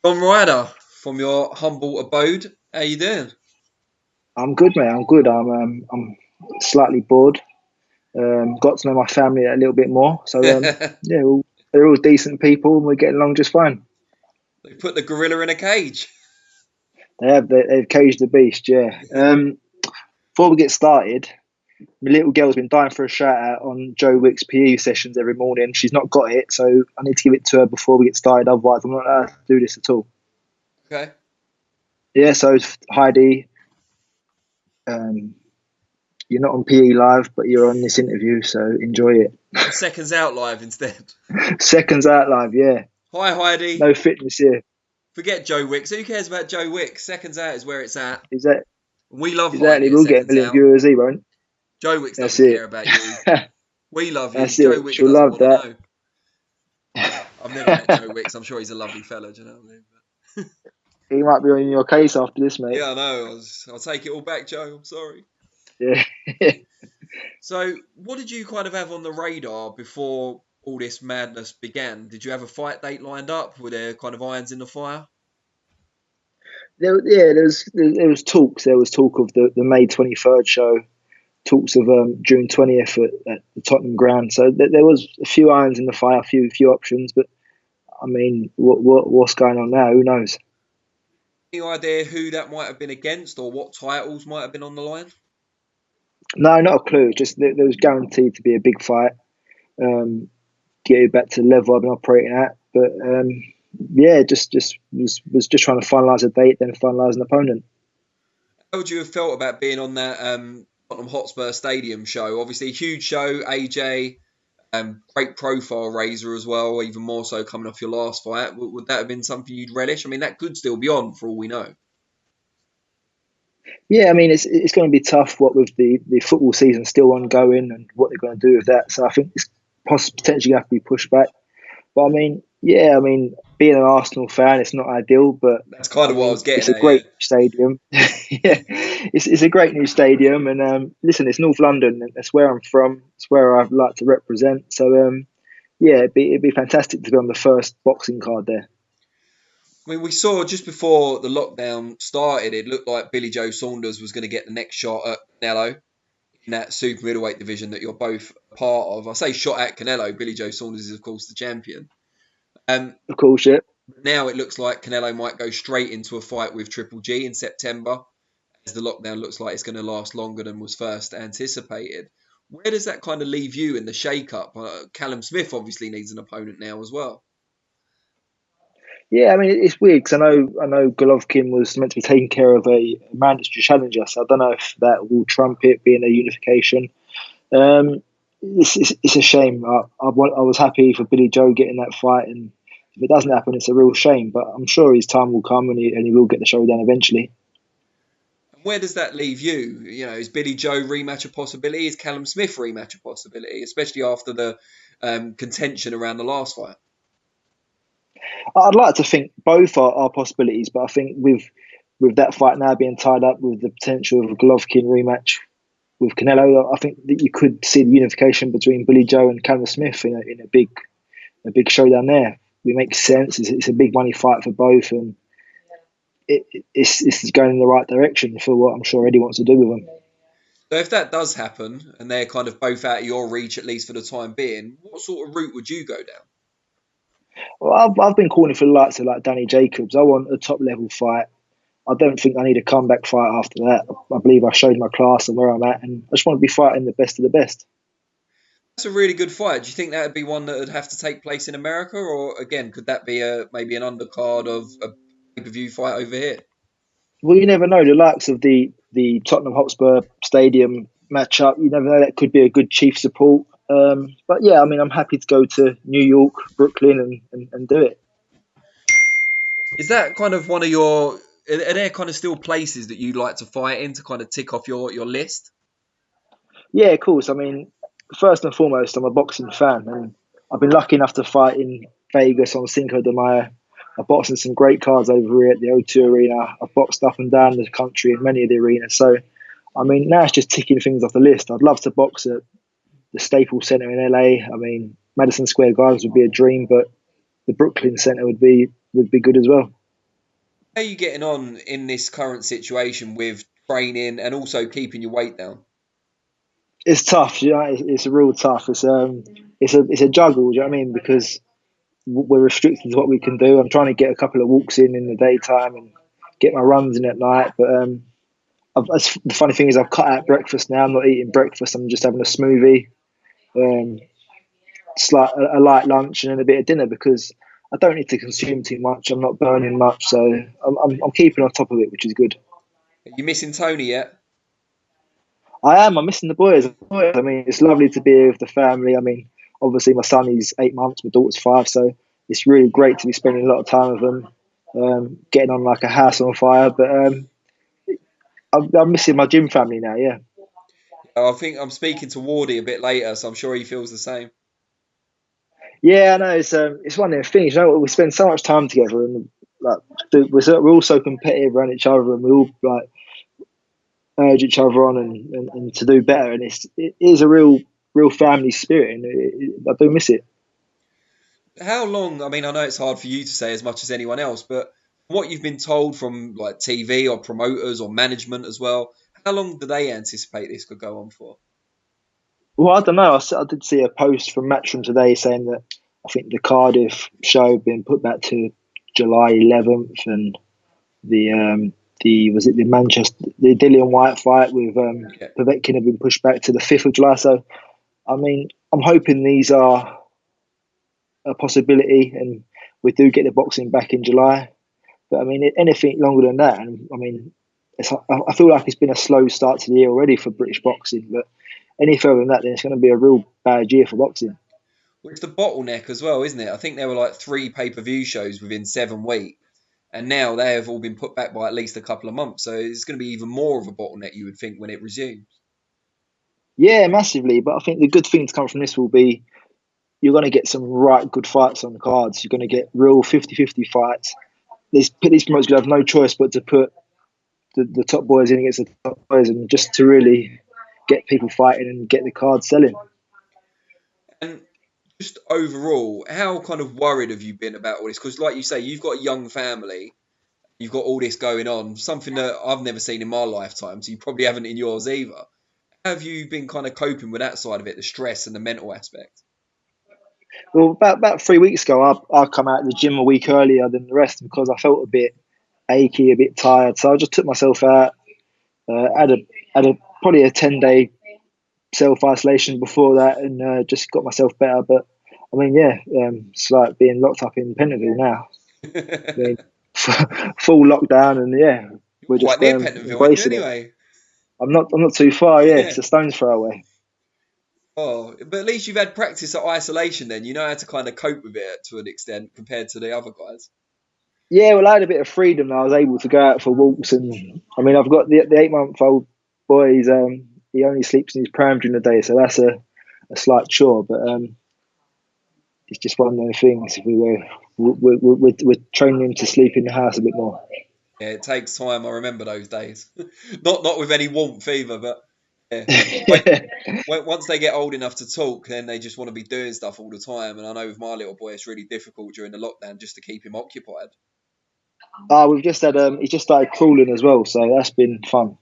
Ryder, from your humble abode, how you doing? I'm good, mate. I'm good. I'm slightly bored. Got to know my family a little bit more. So They yeah, they're all decent people, and we're getting along just fine. put the gorilla in a cage. They've caged the beast. Yeah. Before we get started, my little girl's been dying for a shout out on Joe Wick's PE sessions every morning. She's not got it, so I need to give it to her before we get started. Otherwise, I'm not allowed to do this at all. Okay. Yeah. So Heidi, um, you're not on PE live, but you're on this interview, so enjoy it. Seconds out live instead. Seconds out live. Yeah. Hi Heidi. No fitness here. Forget Joe Wicks. Who cares about Joe Wicks? Seconds out is where it's at. Is that We love exactly? Heidi at We'll get a Seconds million Out. viewers, he won't. Joe Wicks That's doesn't care it. about you. We love you. That's Joe it. Wicks She'll doesn't love want to that. know. I've never met Joe Wicks. I'm sure he's a lovely fellow. Do you know what I mean? He might be on your case after this, mate. Yeah, I know. I'll take it all back, Joe. I'm sorry. Yeah. So, what did you kind of have on the radar before all this madness began? Did you have a fight date lined up? Were there kind of irons in the fire? There was talks. There was talk of the May 23rd show. Talks of June 20th at the Tottenham ground. So there was a few irons in the fire, a few options. But I mean, what's going on now? Who knows? Any idea who that might have been against or what titles might have been on the line? No, not a clue. Just there was guaranteed to be a big fight. Get it back to the level I've been operating at. But yeah, just was just trying to finalise a date, then finalise an opponent. How would you have felt about being on that Tottenham Hotspur Stadium show? Obviously, a huge show, AJ, great profile raiser as well, even more so coming off your last fight. Would that have been something you'd relish? I mean, that could still be on for all we know. Yeah, I mean it's going to be tough. What with the football season still ongoing and what they're going to do with that. So I think it's potentially going to have to be pushed back. But I mean, yeah, I mean being an Arsenal fan, it's not ideal, but That's kind I of what I mean was getting it's a at, yeah. great stadium. Yeah, it's a great new stadium, and listen, it's North London. That's where I'm from. It's where I'd like to represent. So yeah, it'd be fantastic to be on the first boxing card there. I mean, we saw just before the lockdown started, it looked like Billy Joe Saunders was going to get the next shot at Canelo in that super middleweight division that you're both part of. I say shot at Canelo. Billy Joe Saunders is, of course, the champion. Um, Of course, yeah. Now it looks like Canelo might go straight into a fight with Triple G in September, as the lockdown looks like it's going to last longer than was first anticipated. Where does that kind of leave you in the shake-up? Callum Smith obviously needs an opponent now as well. Yeah, I mean it's weird because I know Golovkin was meant to be taking care of a mandatory challenger, so I don't know if that will trump it being a unification. Um, it's a shame. I was happy for Billy Joe getting that fight, and if it doesn't happen, it's a real shame. But I'm sure his time will come, and he will get the showdown eventually. And where does that leave you? You know, is Billy Joe rematch a possibility? Is Callum Smith rematch a possibility? Especially after the contention around the last fight. I'd like to think both are possibilities, but I think with that fight now being tied up with the potential of a Golovkin rematch with Canelo, I think that you could see the unification between Billy Joe and Callum Smith in a big showdown there. It makes sense. It's a big money fight for both, and it's going in the right direction for what I'm sure Eddie wants to do with them. So if that does happen, and they're kind of both out of your reach, at least for the time being, what sort of route would you go down? Well, I've been calling for the likes of like Danny Jacobs. I want a top level fight. I don't think I need a comeback fight after that. I believe I showed my class and where I'm at, and I just want to be fighting the best of the best. That's a really good fight. Do you think that would be one that would have to take place in America, or again, could that be maybe an undercard of a pay-per-view fight over here? Well, you never know. The likes of the Tottenham Hotspur Stadium matchup, you never know. That could be a good chief support. But yeah, I mean, I'm happy to go to New York, Brooklyn, and do it. Is that kind of one of your? Are there kind of still places that you'd like to fight in to kind of tick off your list? Yeah, of course. I mean, first and foremost, I'm a boxing fan, and I've been lucky enough to fight in Vegas on Cinco de Mayo. I've boxed in some great cards over here at the O2 Arena. I've boxed up and down the country in many of the arenas. So, I mean, now it's just ticking things off the list. I'd love to box at the Staples Center in LA. I mean, Madison Square Gardens would be a dream, but the Brooklyn Center would be good as well. How are you getting on in this current situation with training and also keeping your weight down? It's tough, it's a real tough. It's a juggle, do you know what I mean? Because we're restricted to what we can do. I'm trying to get a couple of walks in the daytime and get my runs in at night. But the funny thing is, I've cut out breakfast now. I'm not eating breakfast. I'm just having a smoothie, um, a light lunch, and then a bit of dinner because I don't need to consume too much. I'm not burning much, so I'm keeping on top of it, which is good. Are you missing Tony yet? I am. I'm missing the boys. I mean, it's lovely to be here with the family. I mean, obviously, my son is 8 months, my daughter's 5, so it's really great to be spending a lot of time with them, getting on like a house on fire. But I'm missing my gym family now. Yeah. I think I'm speaking to Wardy a bit later, so I'm sure he feels the same. Yeah, I know. It's one of them things. You know, we spend so much time together, and like we're all so competitive around each other, and we all like urge each other on and to do better. And it is a real family spirit, and I do miss it. How long? I mean, I know it's hard for you to say as much as anyone else, but what you've been told from like TV or promoters or management as well, how long do they anticipate this could go on for? Well, I don't know. I did see a post from Matchroom today saying that I think the Cardiff show been put back to July 11th, and the was it the Manchester the Dillian White fight with Yeah. Povetkin had been pushed back to the 5th of July. So I mean, I'm hoping these are a possibility, and we do get the boxing back in July. But I mean, anything longer than that, and I mean, I feel like it's been a slow start to the year already for British boxing. But any further than that, then it's going to be a real bad year for boxing. Well, it's the bottleneck as well, isn't it? I think there were like 3 pay-per-view shows within 7 weeks, and now they have all been put back by at least a couple of months. So it's going to be even more of a bottleneck, you would think, when it resumes. Yeah, massively. But I think the good thing to come from this will be you're going to get some right good fights on the cards. You're going to get real 50-50 fights. These promoters going to have no choice but to put the top boys in against the top boys, and just to really get people fighting and get the cards selling. And just overall, how kind of worried have you been about all this? Because, like you say, you've got a young family, you've got all this going on, something that I've never seen in my lifetime, so you probably haven't in yours either. How have you been kind of coping with that side of it, the stress and the mental aspect? Well, about 3 weeks ago, I come out of the gym a week earlier than the rest because I felt a bit achy, a bit tired. So I just took myself out, had a probably a 10-day self isolation before that, and just got myself better. But I mean, yeah, it's like being locked up in Pentonville now. I mean, full lockdown, and yeah, we're Quite just near Pentonville, aren't you, embracing it. anyway? I'm not too far. Yeah, Yeah. it's a stone's throw away. Oh, but at least you've had practice at isolation then. You know how to kind of cope with it to an extent compared to the other guys. Yeah, well, I had a bit of freedom. I was able to go out for walks, and I mean, I've got the 8-month-old boy. He only sleeps in his pram during the day, so that's a slight chore. But it's just one of those things. We're training him to sleep in the house a bit more. Yeah, it takes time. I remember those days. Not with any warmth either, but yeah. Once they get old enough to talk, then they just want to be doing stuff all the time. And I know with my little boy, it's really difficult during the lockdown just to keep him occupied. We've just had he just started crawling as well, so that's been fun.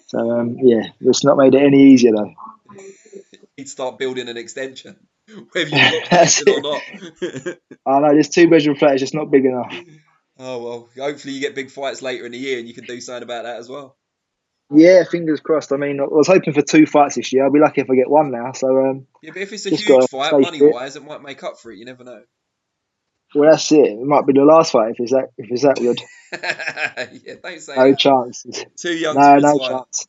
So yeah, it's not made it any easier though. He'd start building an extension, whether you've got That's permission or it. not. I know this 2 bedroom flat is just not big enough. Oh well, hopefully you get big fights later in the year and you can do something about that as well. Yeah, fingers crossed. I mean, I was hoping for 2 fights this year. I'll be lucky if I get one now. So Yeah, but if it's a just huge got to fight, stay money fit. wise, it might make up for it. You never know. Well, that's it. It might be the last fight if it's that good. Yeah, don't say No that. chance. Too young to No retire. chance.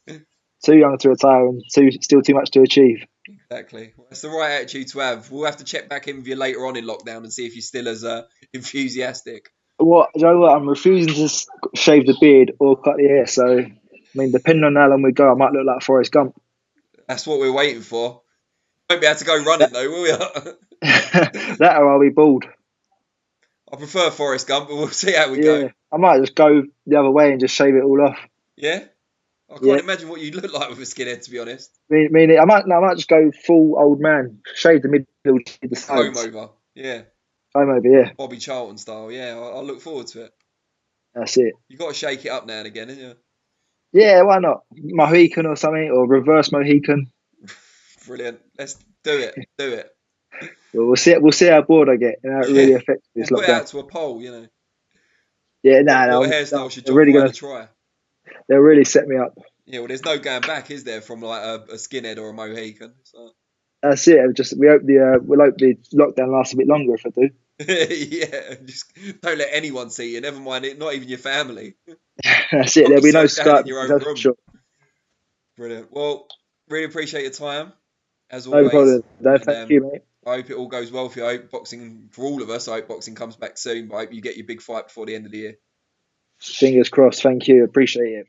Too young to retire and still too much to achieve. Exactly. Well, that's the right attitude to have. We'll have to check back in with you later on in lockdown and see if you're still as enthusiastic. You know what? I'm refusing to shave the beard or cut the hair. So, I mean, depending on how long we go, I might look like Forrest Gump. That's what we're waiting for. Won't be able to go running That, though, will we? that or I'll be bald. I prefer Forrest Gump, but we'll see how we go. Yeah, I might just go the other way and just shave it all off. Yeah? I Yeah, can't imagine what you'd look like with a skinhead, to be honest. I might just go full old man, shave the middle, shave the Comb sides. over. Yeah. I'm over here. Bobby Charlton style. Yeah, I'll look forward to it. That's it. You got to shake it up now and again, haven't you? Yeah, why not? Mohican or something, or reverse Mohican. Brilliant. Let's do it. Do it. Well, we'll see how bored I get and how it Yeah. really affects We'll this put it lockdown. out to a poll, you know. Yeah, no, What no, hairstyle should they're John really Ryder gonna try? they'll really set me up. Yeah, well, there's no going back, is there, from like a skinhead or a Mohican? So. That's it. Just we'll hope the lockdown lasts a bit longer if I do. Yeah, just don't let anyone see you. Never mind it, not even your family. That's it. Lock There'll be no yourself down in Skype. your own That's for room. sure. Brilliant. Well, really appreciate your time as No always, problem. No, and thank you, mate. I hope it all goes well for you. I hope boxing for all of us. I hope boxing comes back soon. But I hope you get your big fight before the end of the year. Fingers crossed. Thank you. Appreciate it.